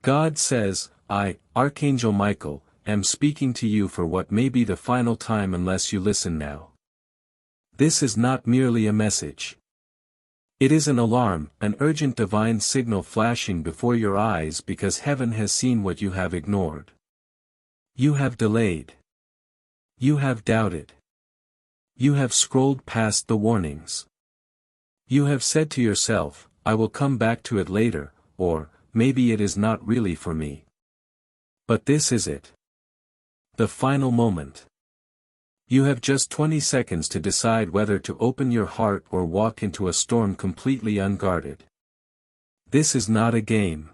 God says, I, Archangel Michael, am speaking to you for what may be the final time unless you listen now. This is not merely a message. It is an alarm, an urgent divine signal flashing before your eyes because heaven has seen what you have ignored. You have delayed. You have doubted. You have scrolled past the warnings. You have said to yourself, I will come back to it later, or, maybe it is not really for me. But this is it. The final moment. You have just 20 seconds to decide whether to open your heart or walk into a storm completely unguarded. This is not a game.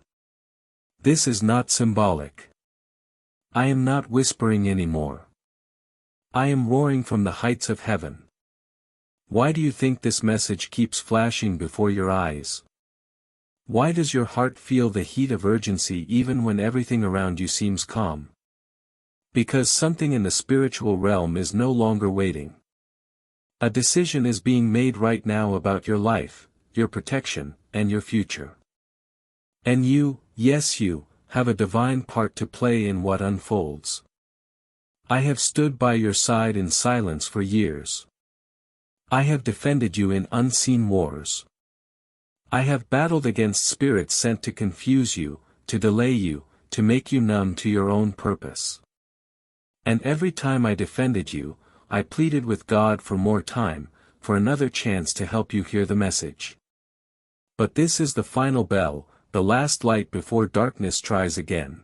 This is not symbolic. I am not whispering anymore. I am roaring from the heights of heaven. Why do you think this message keeps flashing before your eyes? Why does your heart feel the heat of urgency even when everything around you seems calm? Because something in the spiritual realm is no longer waiting. A decision is being made right now about your life, your protection, and your future. And you, yes you, have a divine part to play in what unfolds. I have stood by your side in silence for years. I have defended you in unseen wars. I have battled against spirits sent to confuse you, to delay you, to make you numb to your own purpose. And every time I defended you, I pleaded with God for more time, for another chance to help you hear the message. But this is the final bell, the last light before darkness tries again.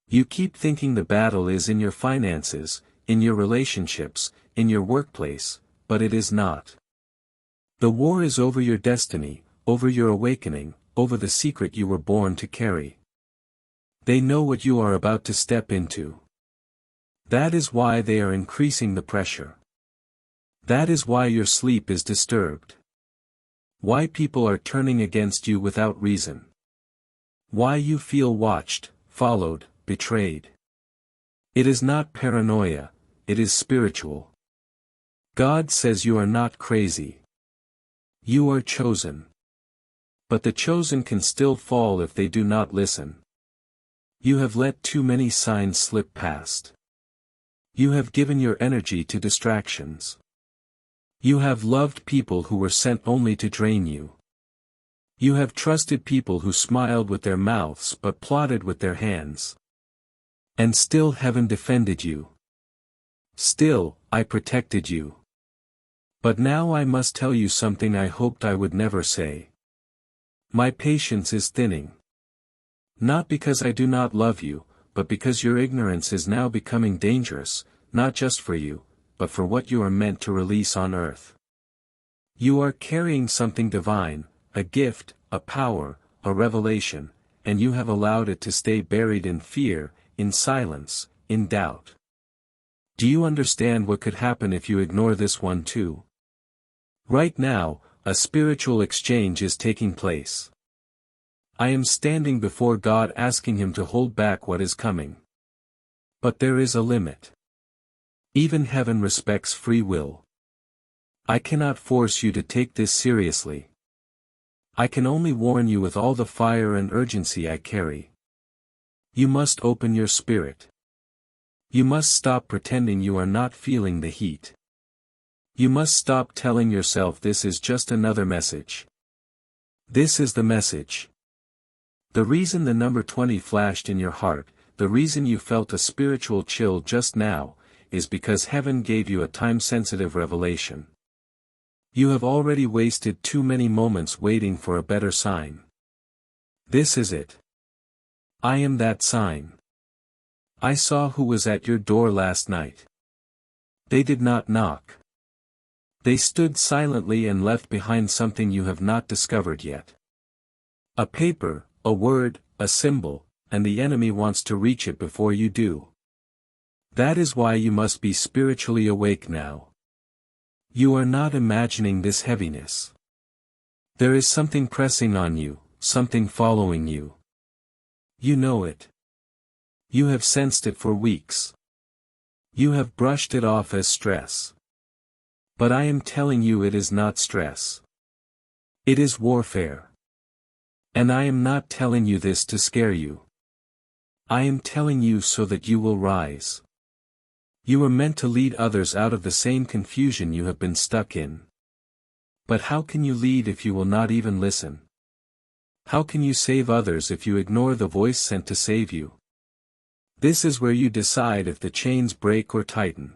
You keep thinking the battle is in your finances, in your relationships, in your workplace, but it is not. The war is over your destiny, over your awakening, over the secret you were born to carry. They know what you are about to step into. That is why they are increasing the pressure. That is why your sleep is disturbed. Why people are turning against you without reason. Why you feel watched, followed, betrayed. It is not paranoia, it is spiritual. God says you are not crazy. You are chosen. But the chosen can still fall if they do not listen. You have let too many signs slip past. You have given your energy to distractions. You have loved people who were sent only to drain you. You have trusted people who smiled with their mouths but plotted with their hands. And still heaven defended you. Still, I protected you. But now I must tell you something I hoped I would never say. My patience is thinning. Not because I do not love you, but because your ignorance is now becoming dangerous, not just for you, but for what you are meant to release on earth. You are carrying something divine, a gift, a power, a revelation, and you have allowed it to stay buried in fear, in silence, in doubt. Do you understand what could happen if you ignore this one too? Right now, a spiritual exchange is taking place. I am standing before God asking Him to hold back what is coming. But there is a limit. Even heaven respects free will. I cannot force you to take this seriously. I can only warn you with all the fire and urgency I carry. You must open your spirit. You must stop pretending you are not feeling the heat. You must stop telling yourself this is just another message. This is the message. The reason the number 20 flashed in your heart, the reason you felt a spiritual chill just now, is because heaven gave you a time-sensitive revelation. You have already wasted too many moments waiting for a better sign. This is it. I am that sign. I saw who was at your door last night. They did not knock. They stood silently and left behind something you have not discovered yet. A paper, a word, a symbol, and the enemy wants to reach it before you do. That is why you must be spiritually awake now. You are not imagining this heaviness. There is something pressing on you, something following you. You know it. You have sensed it for weeks. You have brushed it off as stress. But I am telling you it is not stress. It is warfare. And I am not telling you this to scare you. I am telling you so that you will rise. You are meant to lead others out of the same confusion you have been stuck in. But how can you lead if you will not even listen? How can you save others if you ignore the voice sent to save you? This is where you decide if the chains break or tighten.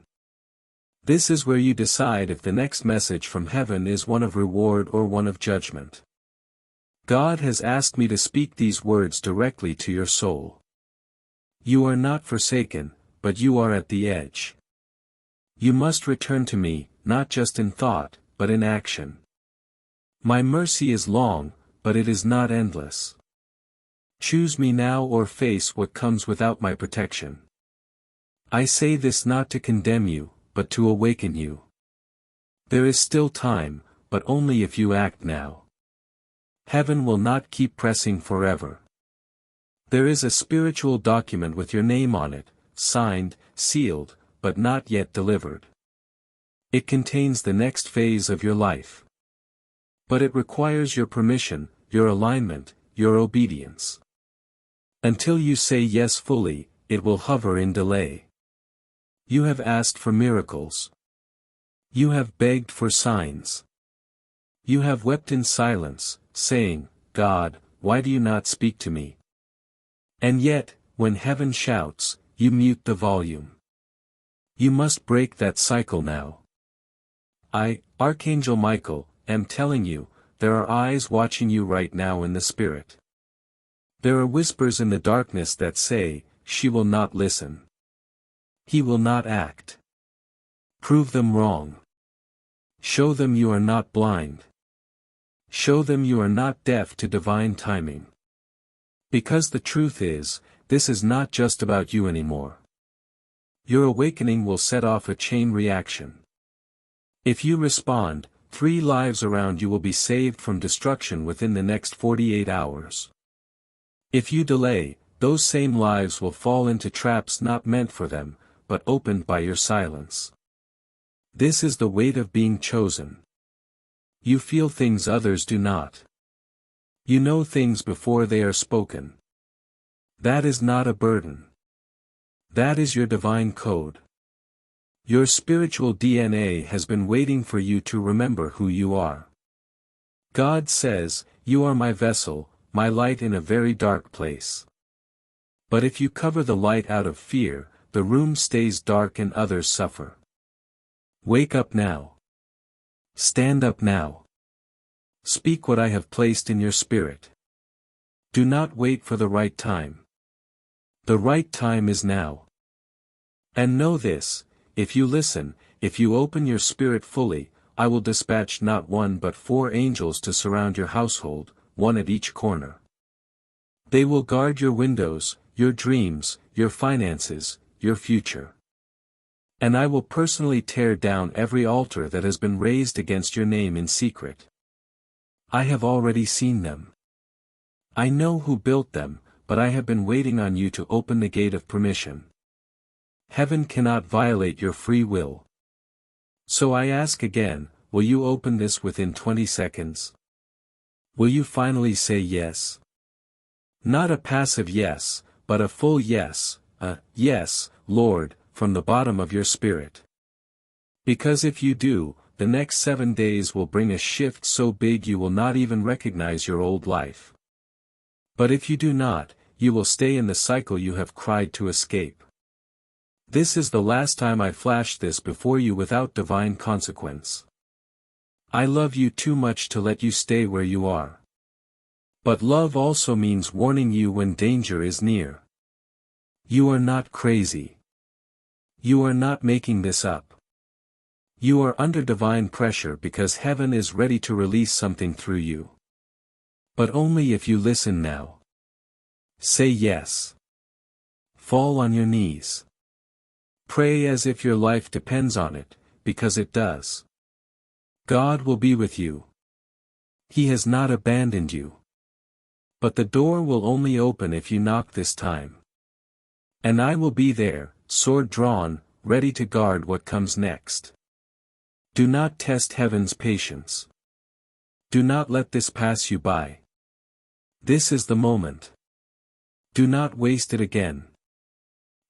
This is where you decide if the next message from heaven is one of reward or one of judgment. God has asked me to speak these words directly to your soul. You are not forsaken, but you are at the edge. You must return to me, not just in thought, but in action. My mercy is long, but it is not endless. Choose me now or face what comes without my protection. I say this not to condemn you, but to awaken you. There is still time, but only if you act now. Heaven will not keep pressing forever. There is a spiritual document with your name on it, signed, sealed, but not yet delivered. It contains the next phase of your life. But it requires your permission, your alignment, your obedience. Until you say yes fully, it will hover in delay. You have asked for miracles. You have begged for signs. You have wept in silence, saying, God, why do you not speak to me? And yet, when heaven shouts, you mute the volume. You must break that cycle now. I, Archangel Michael, am telling you, there are eyes watching you right now in the spirit. There are whispers in the darkness that say, she will not listen. He will not act. Prove them wrong. Show them you are not blind. Show them you are not deaf to divine timing. Because the truth is, this is not just about you anymore. Your awakening will set off a chain reaction. If you respond, 3 lives around you will be saved from destruction within the next 48 hours. If you delay, those same lives will fall into traps not meant for them, but opened by your silence. This is the weight of being chosen. You feel things others do not. You know things before they are spoken. That is not a burden. That is your divine code. Your spiritual DNA has been waiting for you to remember who you are. God says, you are my vessel, my light in a very dark place. But if you cover the light out of fear, the room stays dark and others suffer. Wake up now. Stand up now. Speak what I have placed in your spirit. Do not wait for the right time. The right time is now. And know this, if you listen, if you open your spirit fully, I will dispatch not 1 but 4 angels to surround your household, 1 at each corner. They will guard your windows, your dreams, your finances, your future. And I will personally tear down every altar that has been raised against your name in secret. I have already seen them. I know who built them, but I have been waiting on you to open the gate of permission. Heaven cannot violate your free will. So I ask again, will you open this within 20 seconds? Will you finally say yes? Not a passive yes, but a full yes, a yes, Lord, from the bottom of your spirit. Because if you do, the next 7 days will bring a shift so big you will not even recognize your old life. But if you do not, you will stay in the cycle you have cried to escape. This is the last time I flash this before you without divine consequence. I love you too much to let you stay where you are. But love also means warning you when danger is near. You are not crazy. You are not making this up. You are under divine pressure because heaven is ready to release something through you. But only if you listen now. Say yes. Fall on your knees. Pray as if your life depends on it, because it does. God will be with you. He has not abandoned you. But the door will only open if you knock this time. And I will be there, sword drawn, ready to guard what comes next. Do not test heaven's patience. Do not let this pass you by. This is the moment. Do not waste it again.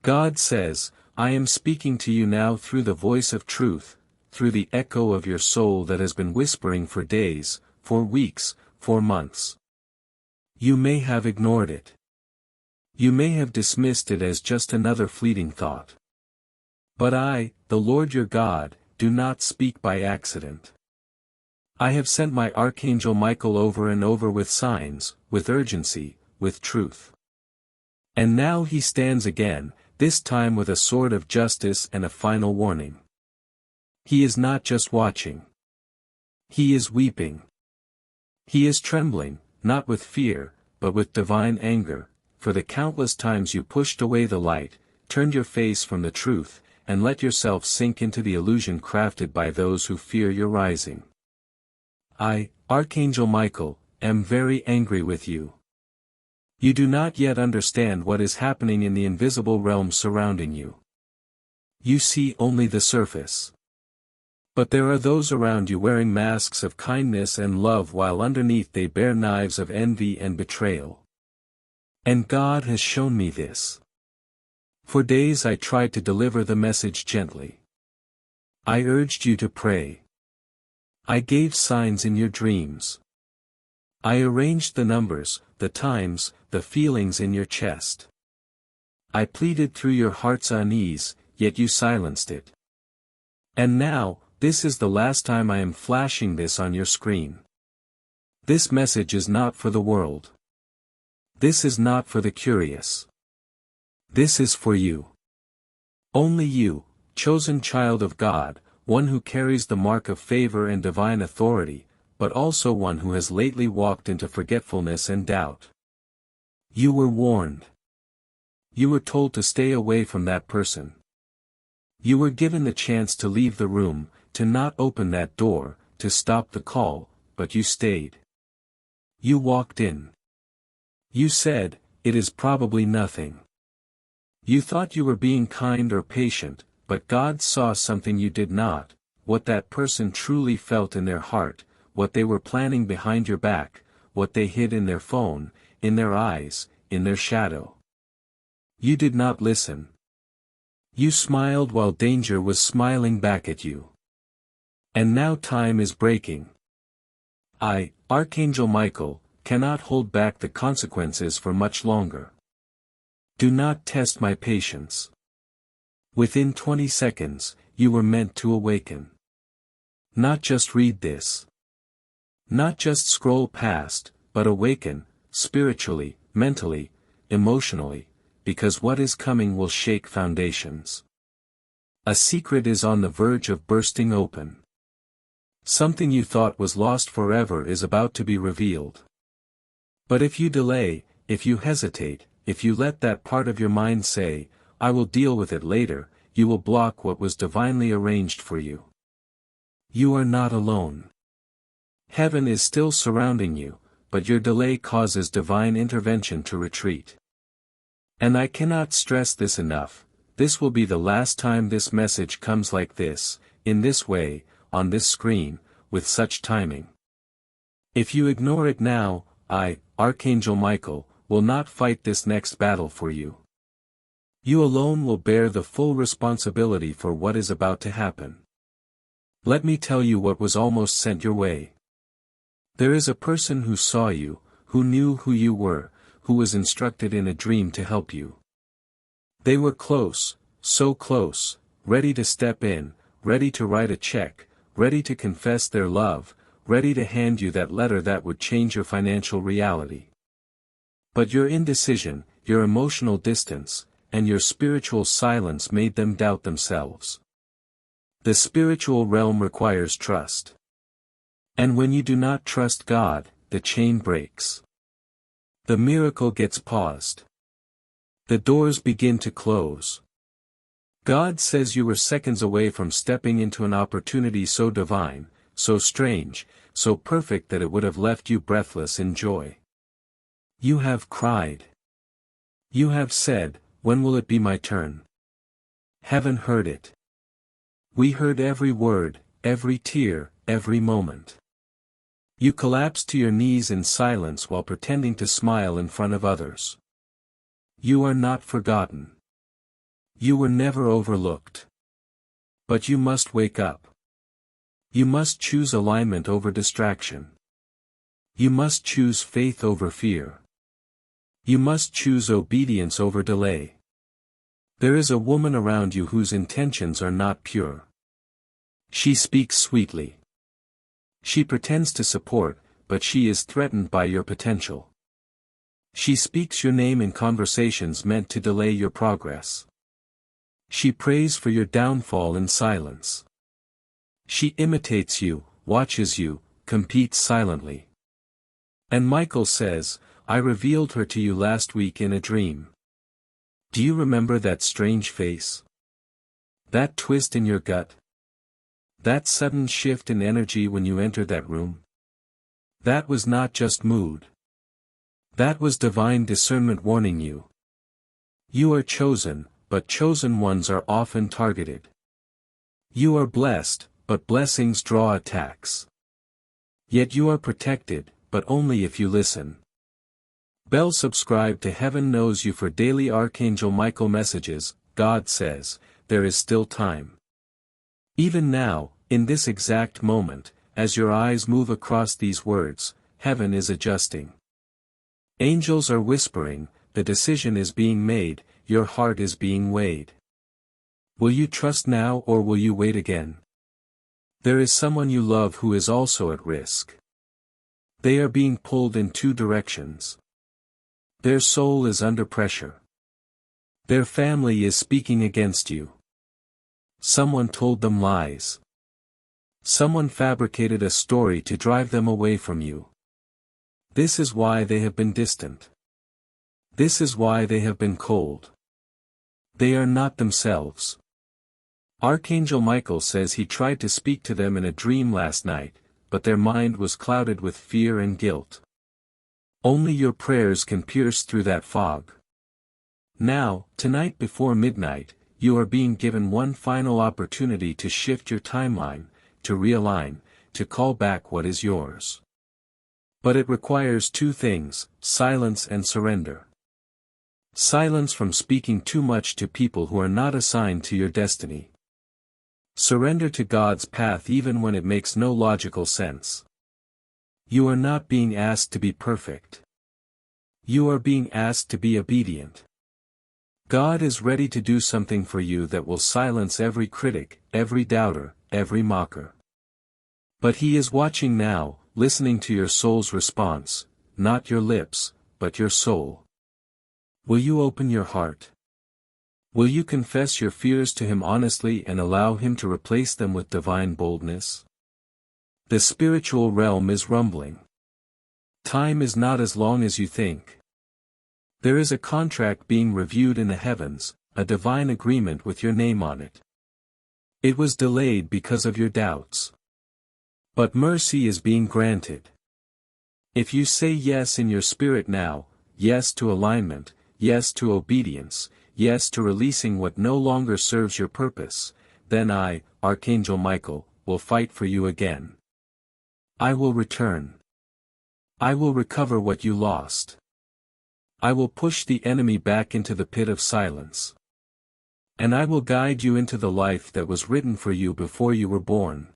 God says, I am speaking to you now through the voice of truth, through the echo of your soul that has been whispering for days, for weeks, for months. You may have ignored it. You may have dismissed it as just another fleeting thought. But I, the Lord your God, do not speak by accident. I have sent my Archangel Michael over and over with signs, with urgency, with truth. And now he stands again, this time with a sword of justice and a final warning. He is not just watching. He is weeping. He is trembling, not with fear, but with divine anger, for the countless times you pushed away the light, turned your face from the truth, and let yourself sink into the illusion crafted by those who fear your rising. I, Archangel Michael, am very angry with you. You do not yet understand what is happening in the invisible realm surrounding you. You see only the surface. But there are those around you wearing masks of kindness and love while underneath they bear knives of envy and betrayal. And God has shown me this. For days I tried to deliver the message gently. I urged you to pray. I gave signs in your dreams. I arranged the numbers, the times, the feelings in your chest. I pleaded through your heart's unease, yet you silenced it. And now, this is the last time I am flashing this on your screen. This message is not for the world. This is not for the curious. This is for you. Only you, chosen child of God, one who carries the mark of favor and divine authority, but also one who has lately walked into forgetfulness and doubt. You were warned. You were told to stay away from that person. You were given the chance to leave the room, to not open that door, to stop the call, but you stayed. You walked in. You said, it is probably nothing. You thought you were being kind or patient, but God saw something you did not, what that person truly felt in their heart, what they were planning behind your back, what they hid in their phone, in their eyes, in their shadow. You did not listen. You smiled while danger was smiling back at you. And now time is breaking. I, Archangel Michael, cannot hold back the consequences for much longer. Do not test my patience. Within 20 seconds, you were meant to awaken. Not just read this. Not just scroll past, but awaken, spiritually, mentally, emotionally, because what is coming will shake foundations. A secret is on the verge of bursting open. Something you thought was lost forever is about to be revealed. But if you delay, if you hesitate, if you let that part of your mind say, I will deal with it later, you will block what was divinely arranged for you. You are not alone. Heaven is still surrounding you, but your delay causes divine intervention to retreat. And I cannot stress this enough, this will be the last time this message comes like this, in this way, on this screen, with such timing. If you ignore it now, I, Archangel Michael, will not fight this next battle for you. You alone will bear the full responsibility for what is about to happen. Let me tell you what was almost sent your way. There is a person who saw you, who knew who you were, who was instructed in a dream to help you. They were close, so close, ready to step in, ready to write a check, ready to confess their love, ready to hand you that letter that would change your financial reality. But your indecision, your emotional distance, and your spiritual silence made them doubt themselves. The spiritual realm requires trust. And when you do not trust God, the chain breaks. The miracle gets paused. The doors begin to close. God says you were seconds away from stepping into an opportunity so divine, so strange, so perfect that it would have left you breathless in joy. You have cried. You have said, when will it be my turn? Heaven heard it. We heard every word, every tear, every moment. You collapsed to your knees in silence while pretending to smile in front of others. You are not forgotten. You were never overlooked. But you must wake up. You must choose alignment over distraction. You must choose faith over fear. You must choose obedience over delay. There is a woman around you whose intentions are not pure. She speaks sweetly. She pretends to support, but she is threatened by your potential. She speaks your name in conversations meant to delay your progress. She prays for your downfall in silence. She imitates you, watches you, competes silently. And Michael says, I revealed her to you last week in a dream. Do you remember that strange face? That twist in your gut? That sudden shift in energy when you entered that room? That was not just mood. That was divine discernment warning you. You are chosen, but chosen ones are often targeted. You are blessed, but blessings draw attacks. Yet you are protected, but only if you listen. Bell subscribe to Heaven Knows You for daily Archangel Michael messages. God says, there is still time. Even now, in this exact moment, as your eyes move across these words, heaven is adjusting. Angels are whispering, the decision is being made, your heart is being weighed. Will you trust now or will you wait again? There is someone you love who is also at risk. They are being pulled in two directions. Their soul is under pressure. Their family is speaking against you. Someone told them lies. Someone fabricated a story to drive them away from you. This is why they have been distant. This is why they have been cold. They are not themselves. Archangel Michael says he tried to speak to them in a dream last night, but their mind was clouded with fear and guilt. Only your prayers can pierce through that fog. Now, tonight before midnight, you are being given one final opportunity to shift your timeline, to realign, to call back what is yours. But it requires two things, silence and surrender. Silence from speaking too much to people who are not assigned to your destiny. Surrender to God's path even when it makes no logical sense. You are not being asked to be perfect. You are being asked to be obedient. God is ready to do something for you that will silence every critic, every doubter, every mocker. But He is watching now, listening to your soul's response, not your lips, but your soul. Will you open your heart? Will you confess your fears to Him honestly and allow Him to replace them with divine boldness? The spiritual realm is rumbling. Time is not as long as you think. There is a contract being reviewed in the heavens, a divine agreement with your name on it. It was delayed because of your doubts. But mercy is being granted. If you say yes in your spirit now, yes to alignment, yes to obedience, yes to releasing what no longer serves your purpose, then I, Archangel Michael, will fight for you again. I will return. I will recover what you lost. I will push the enemy back into the pit of silence. And I will guide you into the life that was written for you before you were born.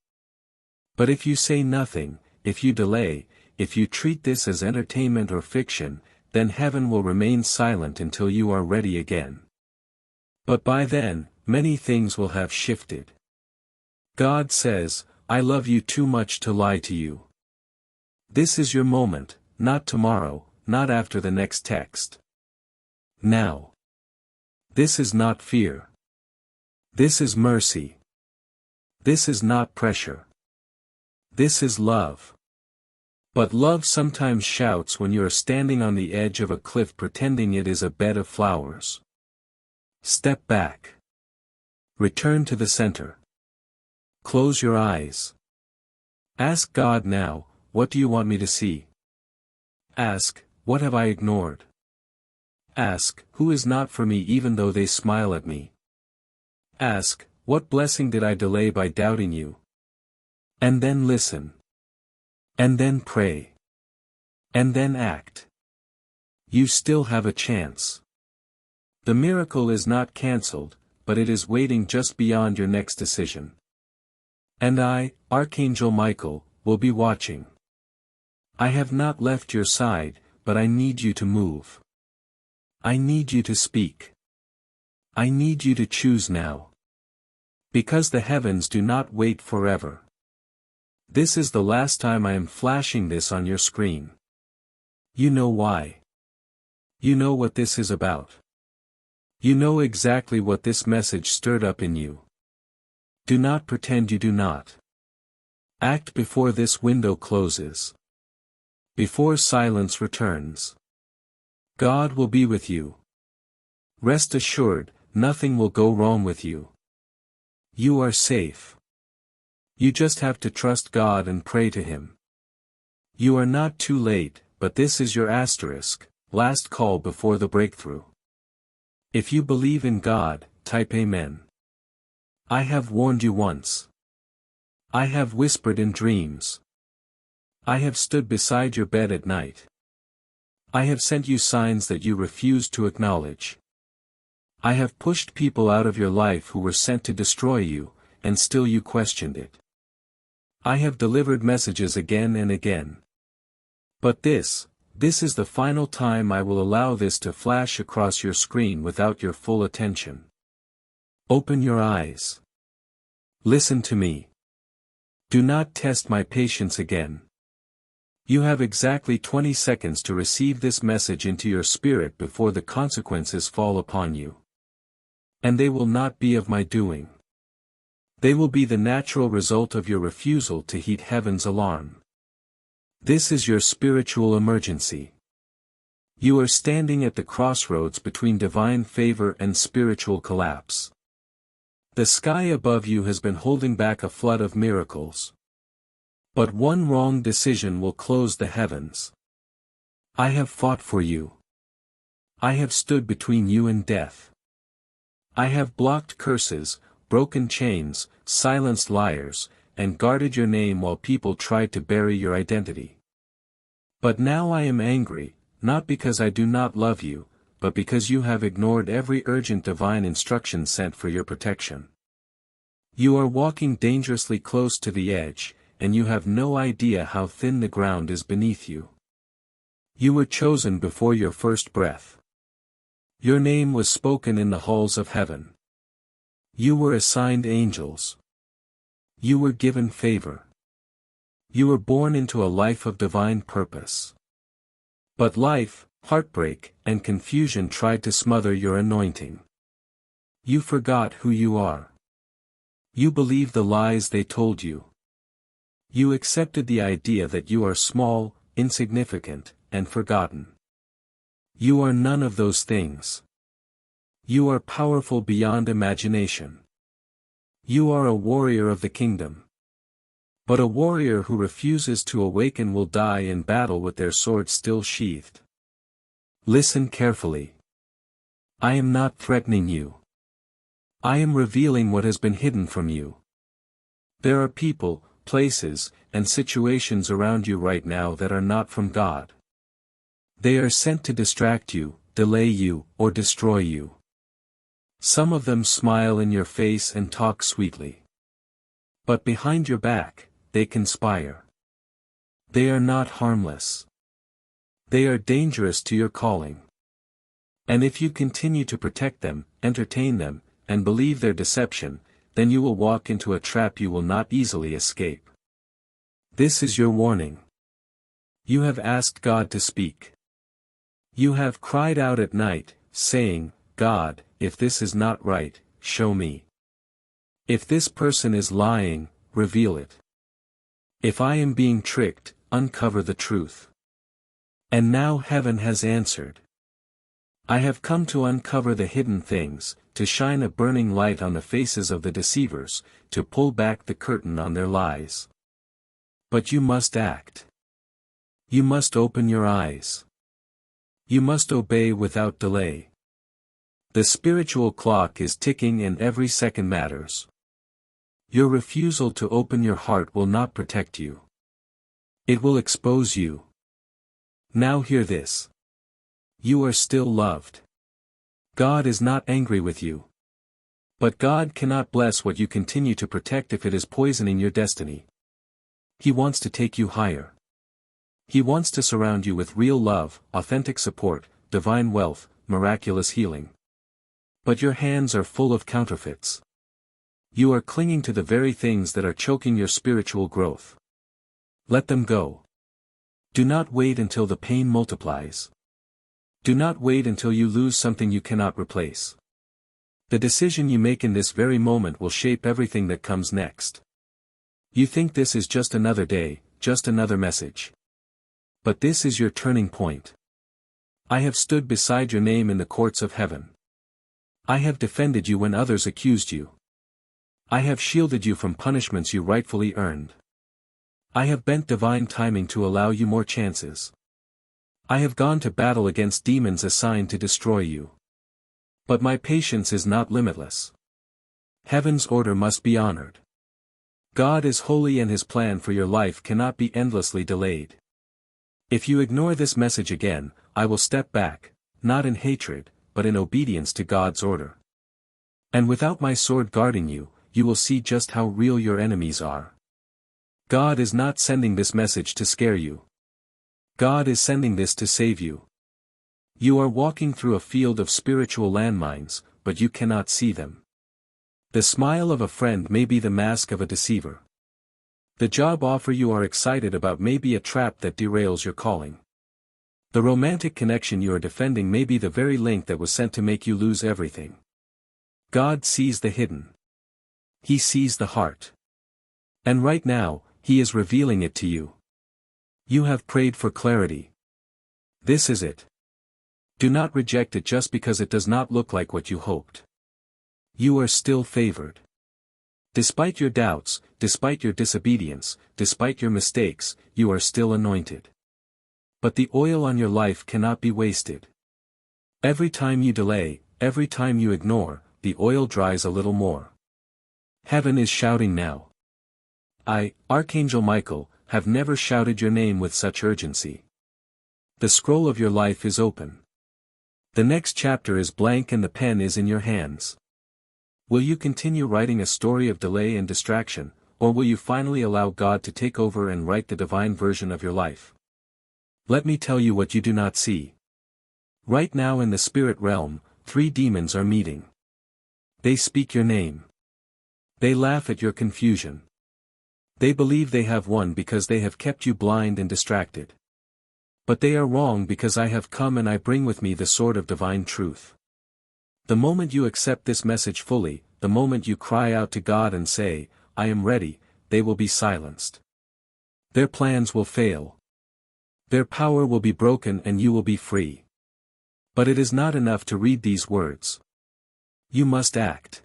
But if you say nothing, if you delay, if you treat this as entertainment or fiction, then heaven will remain silent until you are ready again. But by then, many things will have shifted. God says, I love you too much to lie to you. This is your moment, not tomorrow, not after the next text. Now. This is not fear. This is mercy. This is not pressure. This is love. But love sometimes shouts when you are standing on the edge of a cliff pretending it is a bed of flowers. Step back. Return to the center. Close your eyes. Ask God now, what do you want me to see? Ask, what have I ignored? Ask, who is not for me even though they smile at me? Ask, what blessing did I delay by doubting you? And then listen. And then pray. And then act. You still have a chance. The miracle is not cancelled, but it is waiting just beyond your next decision. And I, Archangel Michael, will be watching. I have not left your side, but I need you to move. I need you to speak. I need you to choose now. Because the heavens do not wait forever. This is the last time I am flashing this on your screen. You know why. You know what this is about. You know exactly what this message stirred up in you. Do not pretend you do not. Act before this window closes. Before silence returns. God will be with you. Rest assured, nothing will go wrong with you. You are safe. You just have to trust God and pray to Him. You are not too late, but this is your asterisk, last call before the breakthrough. If you believe in God, type Amen. I have warned you once. I have whispered in dreams. I have stood beside your bed at night. I have sent you signs that you refused to acknowledge. I have pushed people out of your life who were sent to destroy you, and still you questioned it. I have delivered messages again and again. But this is the final time I will allow this to flash across your screen without your full attention. Open your eyes. Listen to me. Do not test my patience again. You have exactly 20 seconds to receive this message into your spirit before the consequences fall upon you. And they will not be of my doing. They will be the natural result of your refusal to heed heaven's alarm. This is your spiritual emergency. You are standing at the crossroads between divine favor and spiritual collapse. The sky above you has been holding back a flood of miracles. But one wrong decision will close the heavens. I have fought for you. I have stood between you and death. I have blocked curses, broken chains, silenced liars, and guarded your name while people tried to bury your identity. But now I am angry, not because I do not love you, but because you have ignored every urgent divine instruction sent for your protection. You are walking dangerously close to the edge, and you have no idea how thin the ground is beneath you. You were chosen before your first breath. Your name was spoken in the halls of heaven. You were assigned angels. You were given favor. You were born into a life of divine purpose. But life, heartbreak, and confusion tried to smother your anointing. You forgot who you are. You believed the lies they told you. You accepted the idea that you are small, insignificant, and forgotten. You are none of those things. You are powerful beyond imagination. You are a warrior of the kingdom. But a warrior who refuses to awaken will die in battle with their sword still sheathed. Listen carefully. I am not threatening you. I am revealing what has been hidden from you. There are people, places, and situations around you right now that are not from God. They are sent to distract you, delay you, or destroy you. Some of them smile in your face and talk sweetly. But behind your back, they conspire. They are not harmless. They are dangerous to your calling. And if you continue to protect them, entertain them, and believe their deception, then you will walk into a trap you will not easily escape. This is your warning. You have asked God to speak. You have cried out at night, saying, God, if this is not right, show me. If this person is lying, reveal it. If I am being tricked, uncover the truth. And now heaven has answered. I have come to uncover the hidden things, to shine a burning light on the faces of the deceivers, to pull back the curtain on their lies. But you must act. You must open your eyes. You must obey without delay. The spiritual clock is ticking and every second matters. Your refusal to open your heart will not protect you. It will expose you. Now hear this. You are still loved. God is not angry with you. But God cannot bless what you continue to protect if it is poisoning your destiny. He wants to take you higher. He wants to surround you with real love, authentic support, divine wealth, miraculous healing. But your hands are full of counterfeits. You are clinging to the very things that are choking your spiritual growth. Let them go. Do not wait until the pain multiplies. Do not wait until you lose something you cannot replace. The decision you make in this very moment will shape everything that comes next. You think this is just another day, just another message. But this is your turning point. I have stood beside your name in the courts of heaven. I have defended you when others accused you. I have shielded you from punishments you rightfully earned. I have bent divine timing to allow you more chances. I have gone to battle against demons assigned to destroy you. But my patience is not limitless. Heaven's order must be honored. God is holy and His plan for your life cannot be endlessly delayed. If you ignore this message again, I will step back, not in hatred, but in obedience to God's order. And without my sword guarding you, you will see just how real your enemies are. God is not sending this message to scare you. God is sending this to save you. You are walking through a field of spiritual landmines, but you cannot see them. The smile of a friend may be the mask of a deceiver. The job offer you are excited about may be a trap that derails your calling. The romantic connection you are defending may be the very link that was sent to make you lose everything. God sees the hidden. He sees the heart. And right now, He is revealing it to you. You have prayed for clarity. This is it. Do not reject it just because it does not look like what you hoped. You are still favored. Despite your doubts, despite your disobedience, despite your mistakes, you are still anointed. But the oil on your life cannot be wasted. Every time you delay, every time you ignore, the oil dries a little more. Heaven is shouting now. I, Archangel Michael, have never shouted your name with such urgency. The scroll of your life is open. The next chapter is blank and the pen is in your hands. Will you continue writing a story of delay and distraction, or will you finally allow God to take over and write the divine version of your life? Let me tell you what you do not see. Right now in the spirit realm, 3 demons are meeting. They speak your name. They laugh at your confusion. They believe they have won because they have kept you blind and distracted. But they are wrong because I have come and I bring with me the sword of divine truth. The moment you accept this message fully, the moment you cry out to God and say, I am ready, they will be silenced. Their plans will fail. Their power will be broken and you will be free. But it is not enough to read these words. You must act.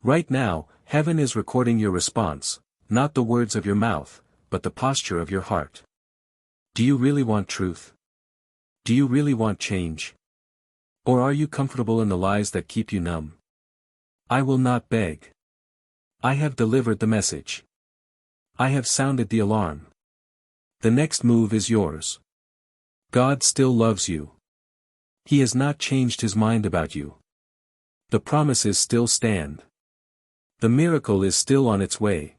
Right now, heaven is recording your response, not the words of your mouth, but the posture of your heart. Do you really want truth? Do you really want change? Or are you comfortable in the lies that keep you numb? I will not beg. I have delivered the message. I have sounded the alarm. The next move is yours. God still loves you. He has not changed His mind about you. The promises still stand. The miracle is still on its way.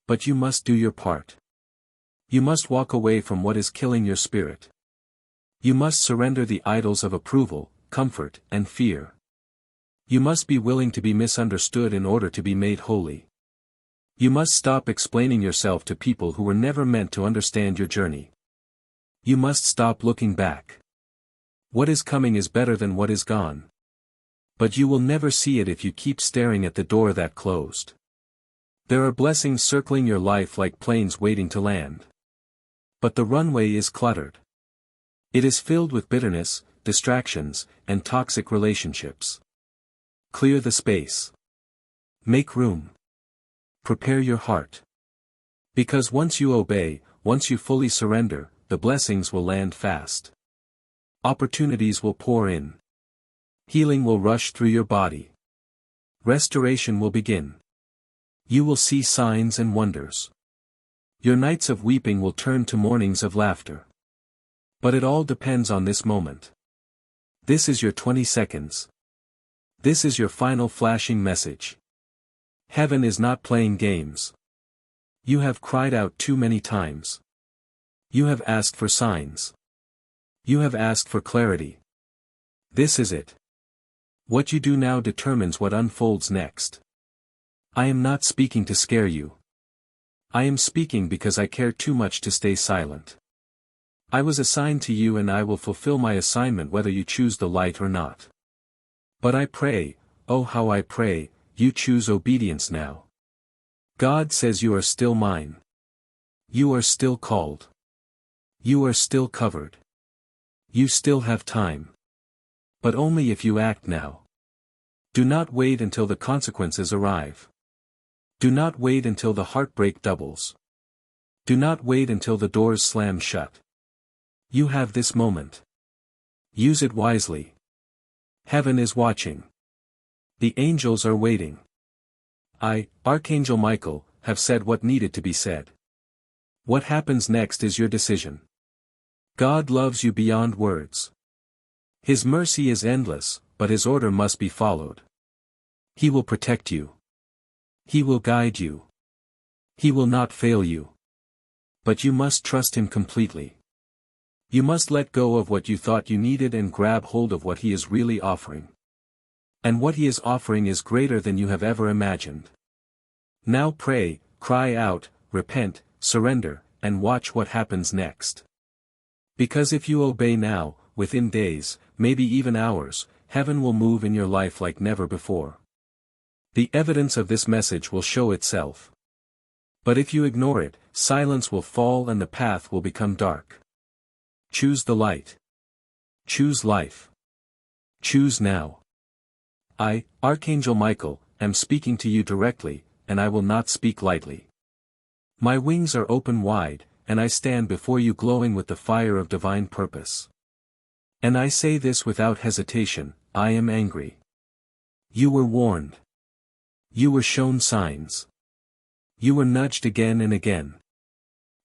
But you must do your part. You must walk away from what is killing your spirit. You must surrender the idols of approval, comfort, and fear. You must be willing to be misunderstood in order to be made holy. You must stop explaining yourself to people who were never meant to understand your journey. You must stop looking back. What is coming is better than what is gone. But you will never see it if you keep staring at the door that closed. There are blessings circling your life like planes waiting to land. But the runway is cluttered. It is filled with bitterness, distractions, and toxic relationships. Clear the space. Make room. Prepare your heart. Because once you obey, once you fully surrender, the blessings will land fast. Opportunities will pour in. Healing will rush through your body. Restoration will begin. You will see signs and wonders. Your nights of weeping will turn to mornings of laughter. But it all depends on this moment. This is your 20 seconds. This is your final flashing message. Heaven is not playing games. You have cried out too many times. You have asked for signs. You have asked for clarity. This is it. What you do now determines what unfolds next. I am not speaking to scare you. I am speaking because I care too much to stay silent. I was assigned to you and I will fulfill my assignment whether you choose the light or not. But I pray, oh how I pray, you choose obedience now. God says you are still mine. You are still called. You are still covered. You still have time. But only if you act now. Do not wait until the consequences arrive. Do not wait until the heartbreak doubles. Do not wait until the doors slam shut. You have this moment. Use it wisely. Heaven is watching. The angels are waiting. I, Archangel Michael, have said what needed to be said. What happens next is your decision. God loves you beyond words. His mercy is endless, but His order must be followed. He will protect you. He will guide you. He will not fail you. But you must trust Him completely. You must let go of what you thought you needed and grab hold of what He is really offering. And what He is offering is greater than you have ever imagined. Now pray, cry out, repent, surrender, and watch what happens next. Because if you obey now, within days, maybe even hours, heaven will move in your life like never before. The evidence of this message will show itself. But if you ignore it, silence will fall and the path will become dark. Choose the light. Choose life. Choose now. I, Archangel Michael, am speaking to you directly, and I will not speak lightly. My wings are open wide, and I stand before you glowing with the fire of divine purpose. And I say this without hesitation, I am angry. You were warned. You were shown signs. You were nudged again and again.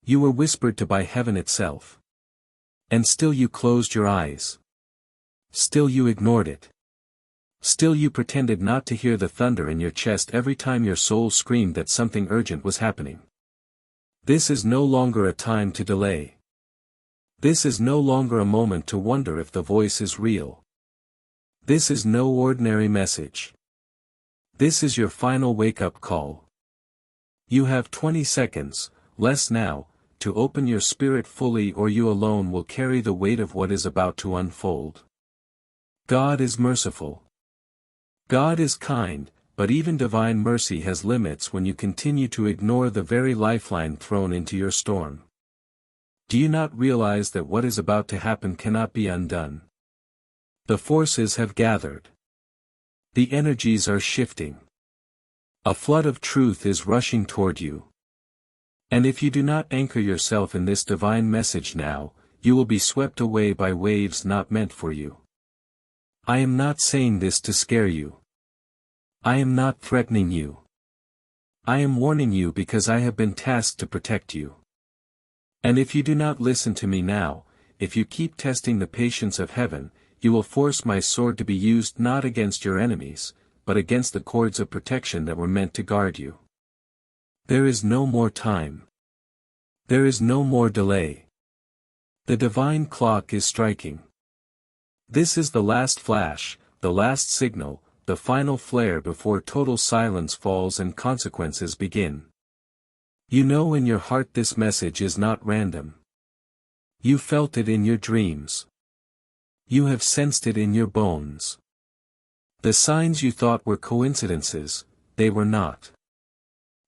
You were whispered to by heaven itself. And still you closed your eyes. Still you ignored it. Still you pretended not to hear the thunder in your chest every time your soul screamed that something urgent was happening. This is no longer a time to delay. This is no longer a moment to wonder if the voice is real. This is no ordinary message. This is your final wake-up call. You have 20 seconds, less now, to open your spirit fully or you alone will carry the weight of what is about to unfold. God is merciful. God is kind, but even divine mercy has limits when you continue to ignore the very lifeline thrown into your storm. Do you not realize that what is about to happen cannot be undone? The forces have gathered. The energies are shifting. A flood of truth is rushing toward you. And if you do not anchor yourself in this divine message now, you will be swept away by waves not meant for you. I am not saying this to scare you. I am not threatening you. I am warning you because I have been tasked to protect you. And if you do not listen to me now, if you keep testing the patience of heaven, you will force my sword to be used not against your enemies, but against the cords of protection that were meant to guard you. There is no more time. There is no more delay. The divine clock is striking. This is the last flash, the last signal, the final flare before total silence falls and consequences begin. You know in your heart this message is not random. You felt it in your dreams. You have sensed it in your bones. The signs you thought were coincidences, they were not.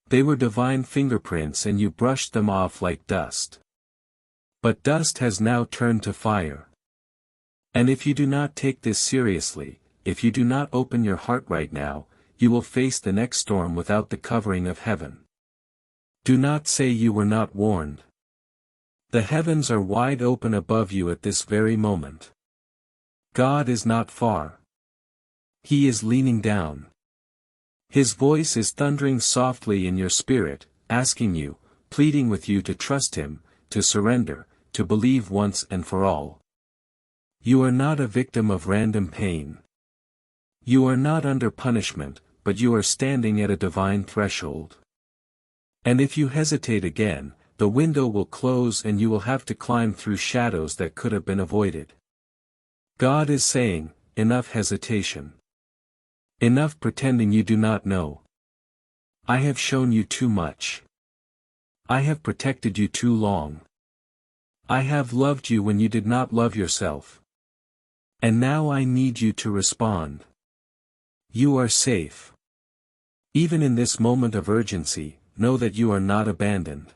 They were divine fingerprints and you brushed them off like dust. But dust has now turned to fire. And if you do not take this seriously, if you do not open your heart right now, you will face the next storm without the covering of heaven. Do not say you were not warned. The heavens are wide open above you at this very moment. God is not far. He is leaning down. His voice is thundering softly in your spirit, asking you, pleading with you to trust Him, to surrender, to believe once and for all. You are not a victim of random pain. You are not under punishment, but you are standing at a divine threshold. And if you hesitate again, the window will close and you will have to climb through shadows that could have been avoided. God is saying, enough hesitation. Enough pretending you do not know. I have shown you too much. I have protected you too long. I have loved you when you did not love yourself. And now I need you to respond. You are safe. Even in this moment of urgency, know that you are not abandoned.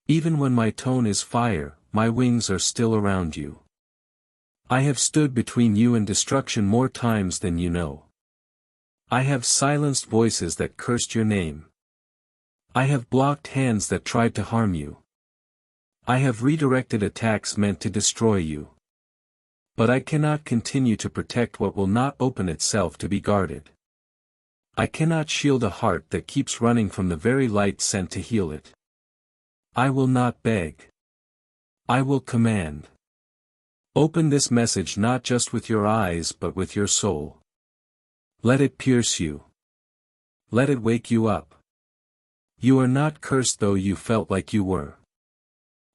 Even when my tone is fire, my wings are still around you. I have stood between you and destruction more times than you know. I have silenced voices that cursed your name. I have blocked hands that tried to harm you. I have redirected attacks meant to destroy you. But I cannot continue to protect what will not open itself to be guarded. I cannot shield a heart that keeps running from the very light sent to heal it. I will not beg. I will command. Open this message not just with your eyes but with your soul. Let it pierce you. Let it wake you up. You are not cursed though you felt like you were.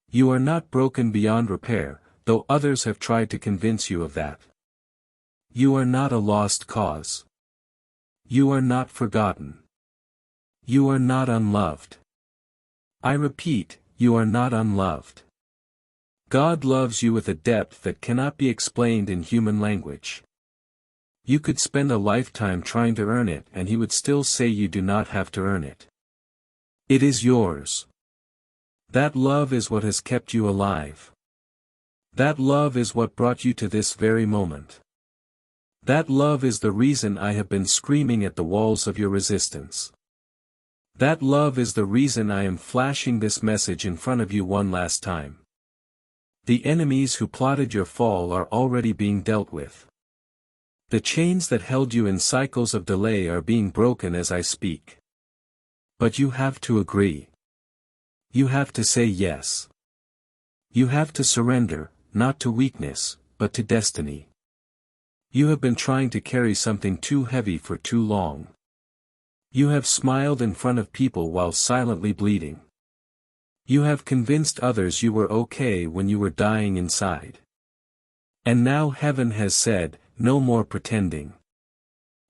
You are not broken beyond repair, though others have tried to convince you of that. You are not a lost cause. You are not forgotten. You are not unloved. I repeat, you are not unloved. God loves you with a depth that cannot be explained in human language. You could spend a lifetime trying to earn it and he would still say you do not have to earn it. It is yours. That love is what has kept you alive. That love is what brought you to this very moment. That love is the reason I have been screaming at the walls of your resistance. That love is the reason I am flashing this message in front of you one last time. The enemies who plotted your fall are already being dealt with. The chains that held you in cycles of delay are being broken as I speak. But you have to agree. You have to say yes. You have to surrender, not to weakness, but to destiny. You have been trying to carry something too heavy for too long. You have smiled in front of people while silently bleeding. You have convinced others you were okay when you were dying inside. And now heaven has said, no more pretending.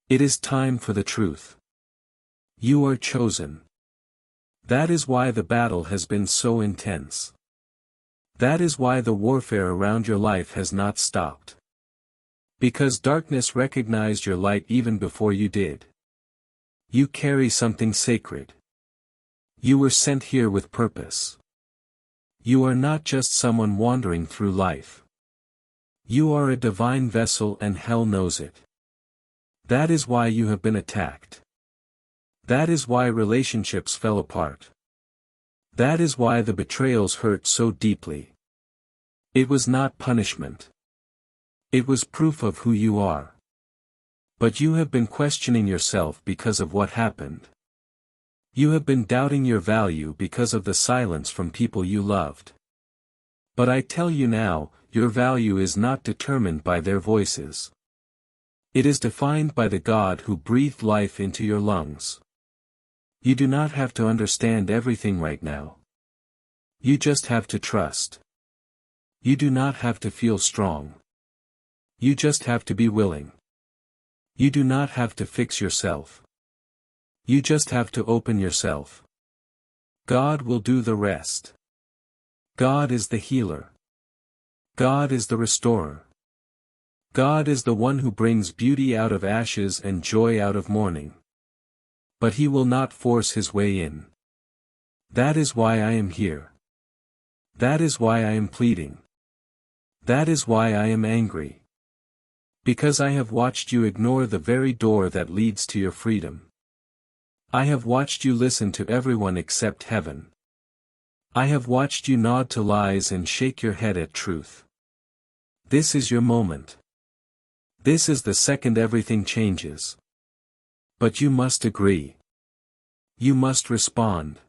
It is time for the truth. You are chosen. That is why the battle has been so intense. That is why the warfare around your life has not stopped. Because darkness recognized your light even before you did. You carry something sacred. You were sent here with purpose. You are not just someone wandering through life. You are a divine vessel and hell knows it. That is why you have been attacked. That is why relationships fell apart. That is why the betrayals hurt so deeply. It was not punishment. It was proof of who you are. But you have been questioning yourself because of what happened. You have been doubting your value because of the silence from people you loved. But I tell you now, your value is not determined by their voices. It is defined by the God who breathed life into your lungs. You do not have to understand everything right now. You just have to trust. You do not have to feel strong. You just have to be willing. You do not have to fix yourself. You just have to open yourself. God will do the rest. God is the healer. God is the restorer. God is the one who brings beauty out of ashes and joy out of mourning. But he will not force his way in. That is why I am here. That is why I am pleading. That is why I am angry. Because I have watched you ignore the very door that leads to your freedom. I have watched you listen to everyone except heaven. I have watched you nod to lies and shake your head at truth. This is your moment. This is the second everything changes. But you must agree. You must respond.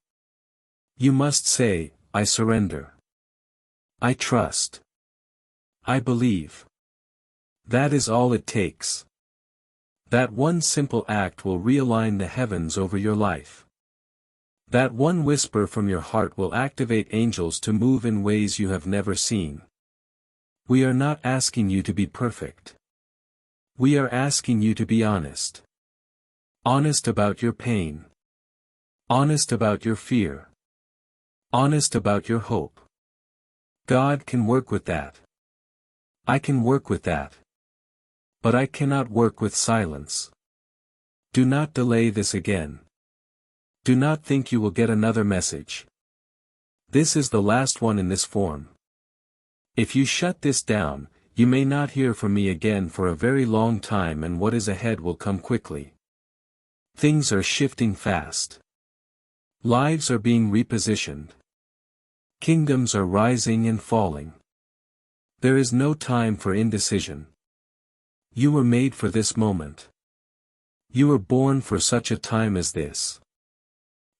You must say, I surrender. I trust. I believe. That is all it takes. That one simple act will realign the heavens over your life. That one whisper from your heart will activate angels to move in ways you have never seen. We are not asking you to be perfect. We are asking you to be honest. Honest about your pain. Honest about your fear. Honest about your hope. God can work with that. I can work with that. But I cannot work with silence. Do not delay this again. Do not think you will get another message. This is the last one in this form. If you shut this down, you may not hear from me again for a very long time, and what is ahead will come quickly. Things are shifting fast. Lives are being repositioned. Kingdoms are rising and falling. There is no time for indecision. You were made for this moment. You were born for such a time as this.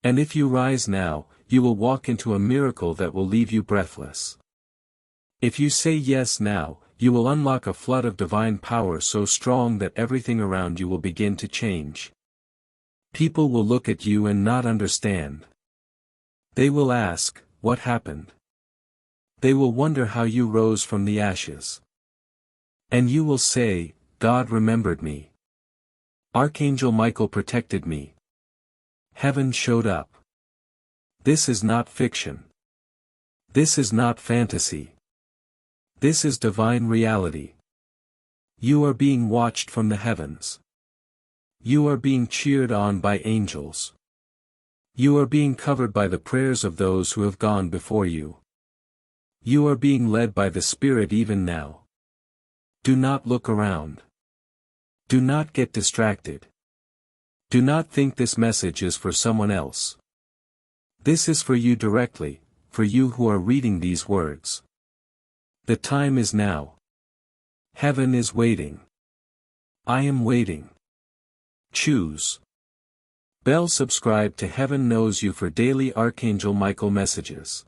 And if you rise now, you will walk into a miracle that will leave you breathless. If you say yes now, you will unlock a flood of divine power so strong that everything around you will begin to change. People will look at you and not understand. They will ask, "What happened?" They will wonder how you rose from the ashes. And you will say, "God remembered me. Archangel Michael protected me. Heaven showed up." This is not fiction. This is not fantasy. This is divine reality. You are being watched from the heavens. You are being cheered on by angels. You are being covered by the prayers of those who have gone before you. You are being led by the Spirit even now. Do not look around. Do not get distracted. Do not think this message is for someone else. This is for you directly, for you who are reading these words. The time is now. Heaven is waiting. I am waiting. Choose. Bell subscribe to Heaven Knows You for daily Archangel Michael messages.